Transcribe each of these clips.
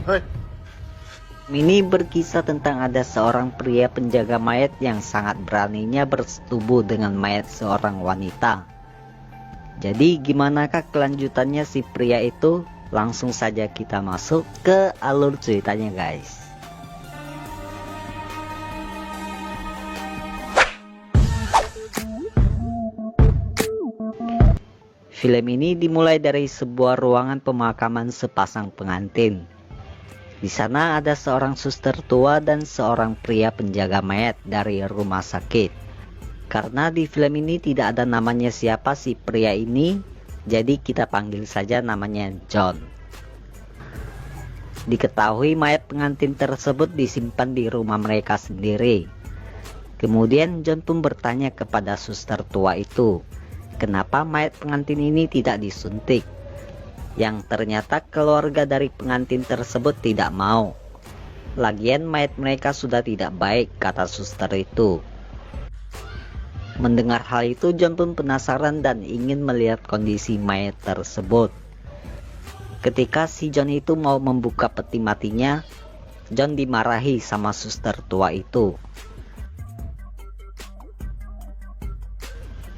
Hei. Ini berkisah tentang ada seorang pria penjaga mayat yang sangat beraninya bersetubuh dengan mayat seorang wanita. Jadi gimanakah kelanjutannya si pria itu? Langsung saja kita masuk ke alur ceritanya guys. Film ini dimulai dari sebuah ruangan pemakaman sepasang pengantin. Di sana ada seorang suster tua dan seorang pria penjaga mayat dari rumah sakit. Karena di film ini tidak ada namanya siapa si pria ini, jadi kita panggil saja namanya John. Diketahui mayat pengantin tersebut disimpan di rumah mereka sendiri. Kemudian John pun bertanya kepada suster tua itu, kenapa mayat pengantin ini tidak disuntik? Yang ternyata keluarga dari pengantin tersebut tidak mau. Lagian mayat mereka sudah tidak baik, kata suster itu. Mendengar hal itu, John pun penasaran dan ingin melihat kondisi mayat tersebut. Ketika si John itu mau membuka peti matinya, John dimarahi sama suster tua itu.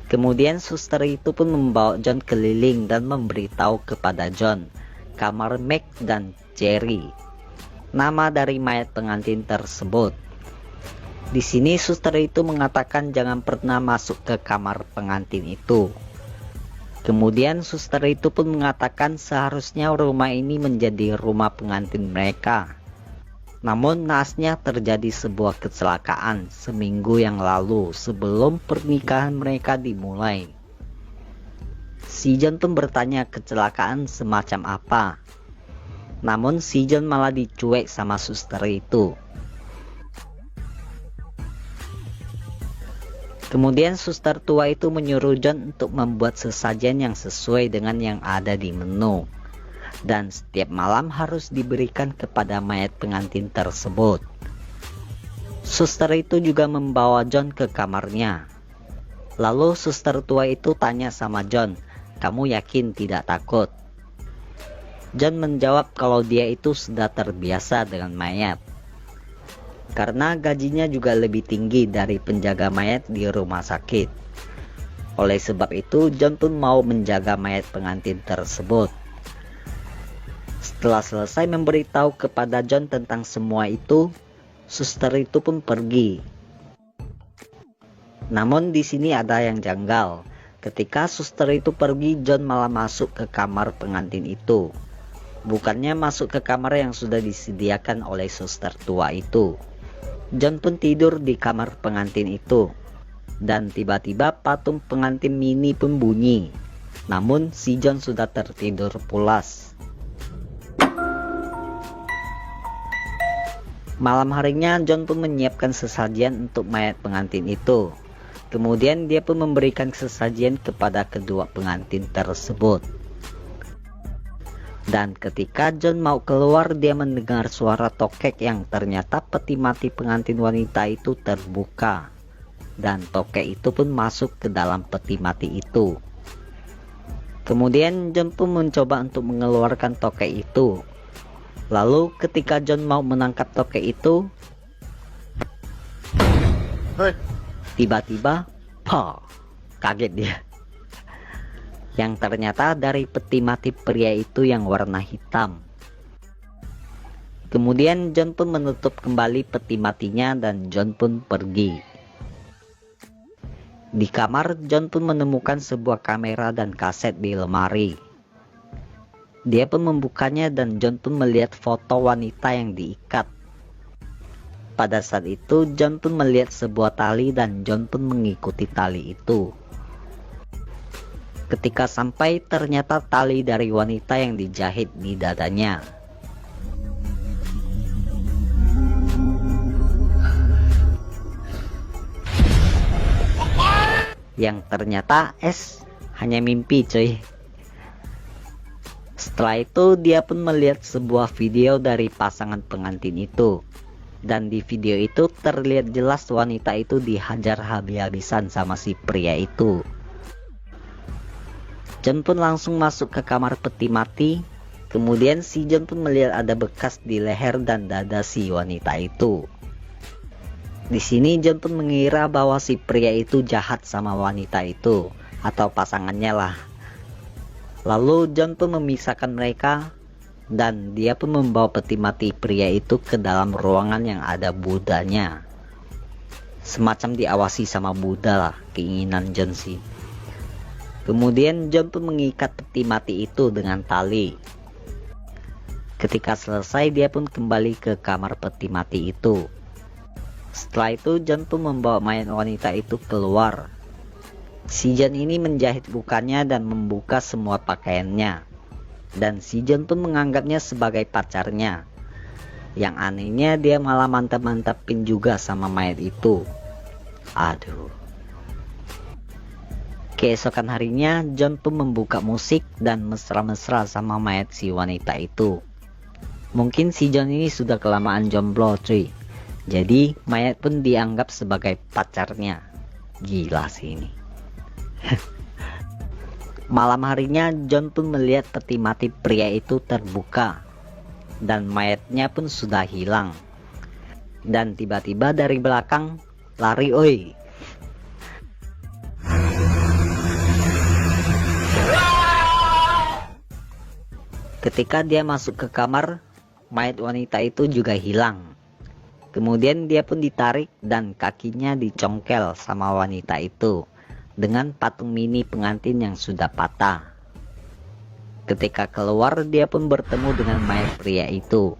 Kemudian suster itu pun membawa John keliling dan memberitahu kepada John kamar Meg dan Jerry, nama dari mayat pengantin tersebut. Di sini suster itu mengatakan jangan pernah masuk ke kamar pengantin itu. Kemudian suster itu pun mengatakan seharusnya rumah ini menjadi rumah pengantin mereka. Namun naasnya terjadi sebuah kecelakaan seminggu yang lalu sebelum pernikahan mereka dimulai. Si John pun bertanya kecelakaan semacam apa. Namun si John malah dicuek sama suster itu. Kemudian suster tua itu menyuruh John untuk membuat sesajen yang sesuai dengan yang ada di menu. Dan setiap malam harus diberikan kepada mayat pengantin tersebut. Suster itu juga membawa John ke kamarnya. Lalu suster tua itu tanya sama John, kamu yakin tidak takut? John menjawab kalau dia itu sudah terbiasa dengan mayat. Karena gajinya juga lebih tinggi dari penjaga mayat di rumah sakit. Oleh sebab itu John pun mau menjaga mayat pengantin tersebut. Setelah selesai memberitahu kepada John tentang semua itu, suster itu pun pergi. Namun di sini ada yang janggal. Ketika suster itu pergi, John malah masuk ke kamar pengantin itu. Bukannya masuk ke kamar yang sudah disediakan oleh suster tua itu. John pun tidur di kamar pengantin itu. Dan tiba-tiba patung pengantin mini pun bunyi. Namun si John sudah tertidur pulas. Malam harinya John pun menyiapkan sesajian untuk mayat pengantin itu. Kemudian dia pun memberikan sesajian kepada kedua pengantin tersebut. Dan ketika John mau keluar, dia mendengar suara tokek yang ternyata peti mati pengantin wanita itu terbuka. Dan tokek itu pun masuk ke dalam peti mati itu. Kemudian John pun mencoba untuk mengeluarkan tokek itu. Lalu ketika John mau menangkap tokek itu, Hei. tiba-tiba, kaget dia. Yang ternyata dari peti mati pria itu yang warna hitam. Kemudian John pun menutup kembali peti matinya dan John pun pergi. Di kamar, John pun menemukan sebuah kamera dan kaset di lemari. Dia pun membukanya dan John pun melihat foto wanita yang diikat. Pada saat itu John pun melihat sebuah tali dan John pun mengikuti tali itu. Ketika sampai, ternyata tali dari wanita yang dijahit di dadanya. Yang ternyata hanya mimpi cuy. Setelah itu dia pun melihat sebuah video dari pasangan pengantin itu. Dan di video itu terlihat jelas wanita itu dihajar habis-habisan sama si pria itu. John pun langsung masuk ke kamar peti mati Kemudian si John pun melihat ada bekas di leher dan dada si wanita itu. Di sini John pun mengira bahwa si pria itu jahat sama wanita itu, atau pasangannya lah. Lalu John pun memisahkan mereka, dan dia pun membawa peti mati pria itu ke dalam ruangan yang ada Budanya. Semacam diawasi sama Buddha lah, keinginan John sih. Kemudian John pun mengikat peti mati itu dengan tali. Ketika selesai, dia pun kembali ke kamar peti mati itu. Setelah itu John pun membawa mayat wanita itu keluar. Si John ini menjahit lukanya dan membuka semua pakaiannya. Dan si John pun menganggapnya sebagai pacarnya. Yang anehnya dia malah mantap-mantapin juga sama mayat itu. Aduh. Keesokan harinya John pun membuka musik dan mesra-mesra sama mayat si wanita itu. Mungkin si John ini sudah kelamaan jomblo cuy. Jadi mayat pun dianggap sebagai pacarnya. Gila sih ini. Malam harinya John pun melihat peti mati pria itu terbuka. Dan mayatnya pun sudah hilang. Dan tiba-tiba dari belakang lari oi. Ketika dia masuk ke kamar, mayat wanita itu juga hilang. Kemudian dia pun ditarik dan kakinya dicongkel sama wanita itu dengan patung mini pengantin yang sudah patah. Ketika keluar, dia pun bertemu dengan mayat pria itu.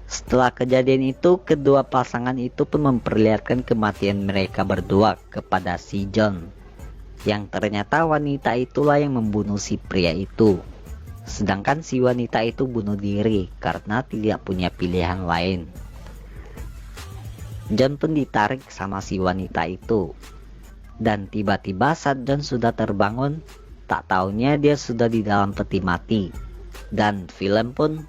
Setelah kejadian itu, kedua pasangan itu pun memperlihatkan kematian mereka berdua kepada si John. Yang ternyata wanita itulah yang membunuh si pria itu. Sedangkan si wanita itu bunuh diri karena tidak punya pilihan lain. John pun ditarik sama si wanita itu. Dan tiba-tiba saat John sudah terbangun, tak taunya dia sudah di dalam peti mati. Dan film pun